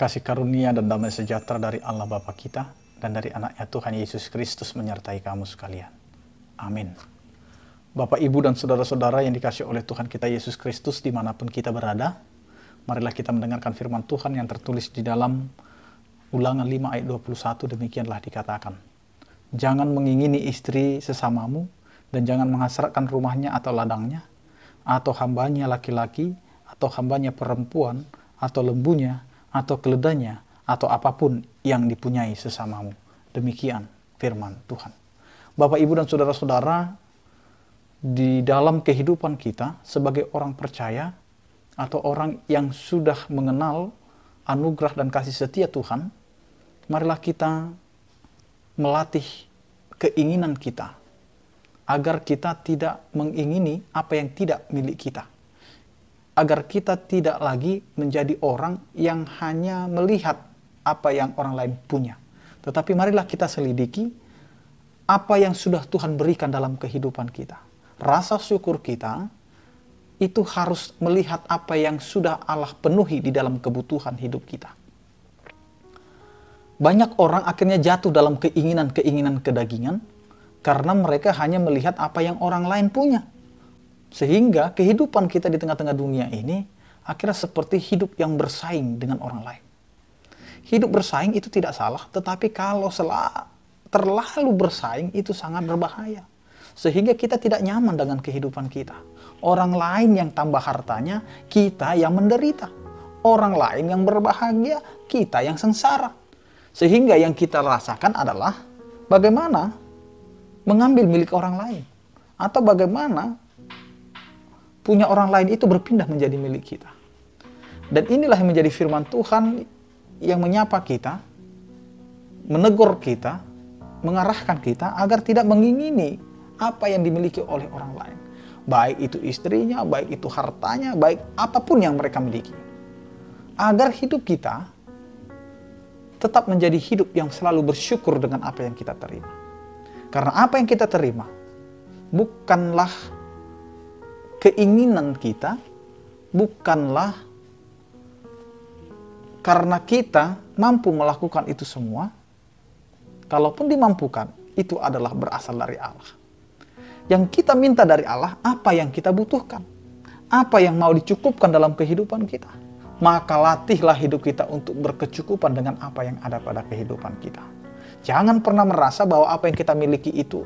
Kasih karunia dan damai sejahtera dari Allah Bapa kita dan dari anaknya Tuhan Yesus Kristus menyertai kamu sekalian. Amin. Bapak, Ibu, dan saudara-saudara yang dikasihi oleh Tuhan kita Yesus Kristus dimanapun kita berada, marilah kita mendengarkan firman Tuhan yang tertulis di dalam Ulangan 5 ayat 21, demikianlah dikatakan. Jangan mengingini istri sesamamu, dan jangan menghasratkan rumahnya atau ladangnya, atau hambanya laki-laki, atau hambanya perempuan, atau lembunya, atau keledainya, atau apapun yang dipunyai sesamamu. Demikian firman Tuhan. Bapak, Ibu, dan saudara-saudara, di dalam kehidupan kita sebagai orang percaya atau orang yang sudah mengenal anugerah dan kasih setia Tuhan, marilah kita melatih keinginan kita agar kita tidak mengingini apa yang tidak milik kita. Agar kita tidak lagi menjadi orang yang hanya melihat apa yang orang lain punya. Tetapi marilah kita selidiki apa yang sudah Tuhan berikan dalam kehidupan kita. Rasa syukur kita itu harus melihat apa yang sudah Allah penuhi di dalam kebutuhan hidup kita. Banyak orang akhirnya jatuh dalam keinginan-keinginan kedagingan karena mereka hanya melihat apa yang orang lain punya. Sehingga kehidupan kita di tengah-tengah dunia ini akhirnya seperti hidup yang bersaing dengan orang lain. Hidup bersaing itu tidak salah, tetapi kalau terlalu bersaing itu sangat berbahaya. Sehingga kita tidak nyaman dengan kehidupan kita. Orang lain yang tambah hartanya, kita yang menderita. Orang lain yang berbahagia, kita yang sengsara. Sehingga yang kita rasakan adalah bagaimana mengambil milik orang lain. Atau bagaimana punya orang lain itu berpindah menjadi milik kita. Dan inilah yang menjadi firman Tuhan yang menyapa kita, menegur kita, mengarahkan kita agar tidak mengingini apa yang dimiliki oleh orang lain. Baik itu istrinya, baik itu hartanya, baik apapun yang mereka miliki. Agar hidup kita tetap menjadi hidup yang selalu bersyukur dengan apa yang kita terima. Karena apa yang kita terima bukanlah keinginan kita, bukanlah karena kita mampu melakukan itu semua. Kalaupun dimampukan, itu adalah berasal dari Allah. Yang kita minta dari Allah, apa yang kita butuhkan, apa yang mau dicukupkan dalam kehidupan kita. Maka latihlah hidup kita untuk berkecukupan dengan apa yang ada pada kehidupan kita. Jangan pernah merasa bahwa apa yang kita miliki itu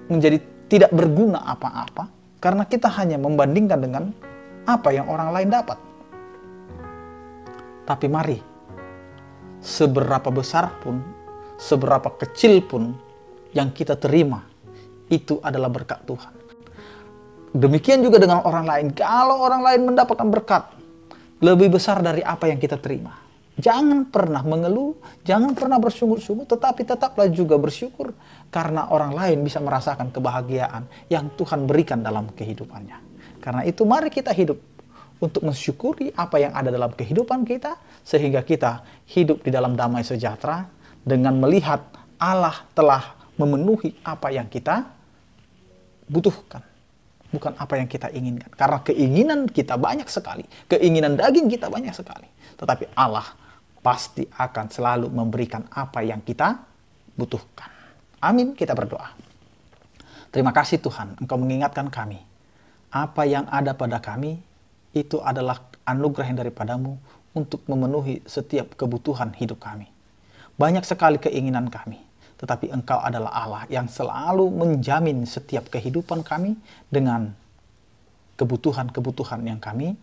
menjadi tidak berguna apa-apa, karena kita hanya membandingkan dengan apa yang orang lain dapat. Tapi mari, seberapa besar pun, seberapa kecil pun yang kita terima, itu adalah berkat Tuhan. Demikian juga dengan orang lain. Kalau orang lain mendapatkan berkat lebih besar dari apa yang kita terima, jangan pernah mengeluh, jangan pernah bersungut-sungut, tetapi tetaplah juga bersyukur karena orang lain bisa merasakan kebahagiaan yang Tuhan berikan dalam kehidupannya. Karena itu mari kita hidup untuk mensyukuri apa yang ada dalam kehidupan kita, sehingga kita hidup di dalam damai sejahtera dengan melihat Allah telah memenuhi apa yang kita butuhkan, bukan apa yang kita inginkan. Karena keinginan kita banyak sekali, keinginan daging kita banyak sekali, tetapi Allah pasti akan selalu memberikan apa yang kita butuhkan. Amin, kita berdoa. Terima kasih Tuhan, Engkau mengingatkan kami. Apa yang ada pada kami, itu adalah anugerah yang daripadamu untuk memenuhi setiap kebutuhan hidup kami. Banyak sekali keinginan kami, tetapi Engkau adalah Allah yang selalu menjamin setiap kehidupan kami dengan kebutuhan-kebutuhan yang kami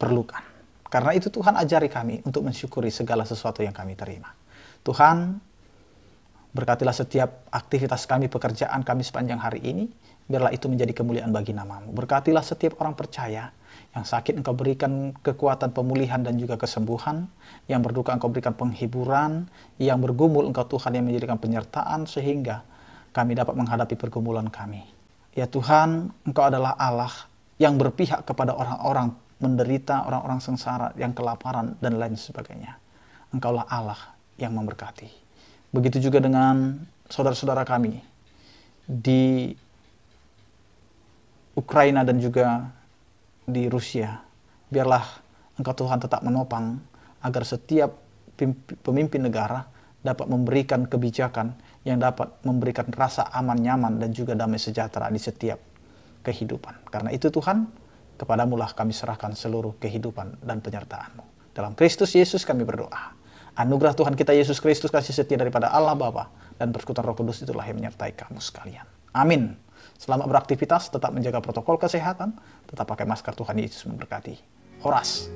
perlukan. Karena itu Tuhan ajari kami untuk mensyukuri segala sesuatu yang kami terima. Tuhan, berkatilah setiap aktivitas kami, pekerjaan kami sepanjang hari ini. Biarlah itu menjadi kemuliaan bagi nama-Mu. Berkatilah setiap orang percaya yang sakit, Engkau berikan kekuatan pemulihan dan juga kesembuhan. Yang berduka, Engkau berikan penghiburan. Yang bergumul, Engkau Tuhan yang menjadikan penyertaan sehingga kami dapat menghadapi pergumulan kami. Ya Tuhan, Engkau adalah Allah yang berpihak kepada orang-orang menderita, orang-orang sengsara, yang kelaparan dan lain sebagainya. Engkaulah Allah yang memberkati. Begitu juga dengan saudara-saudara kami di Ukraina dan juga di Rusia. Biarlah Engkau Tuhan tetap menopang agar setiap pemimpin negara dapat memberikan kebijakan yang dapat memberikan rasa aman, nyaman, dan juga damai sejahtera di setiap kehidupan. Karena itu Tuhan, kepadamu-lah kami serahkan seluruh kehidupan dan penyertaan-Mu. Dalam Kristus Yesus kami berdoa. Anugerah Tuhan kita Yesus Kristus, kasih setia daripada Allah Bapa, dan persekutuan Roh Kudus itulah yang menyertai kamu sekalian. Amin. Selamat beraktivitas, tetap menjaga protokol kesehatan, tetap pakai masker. Tuhan Yesus memberkati. Horas.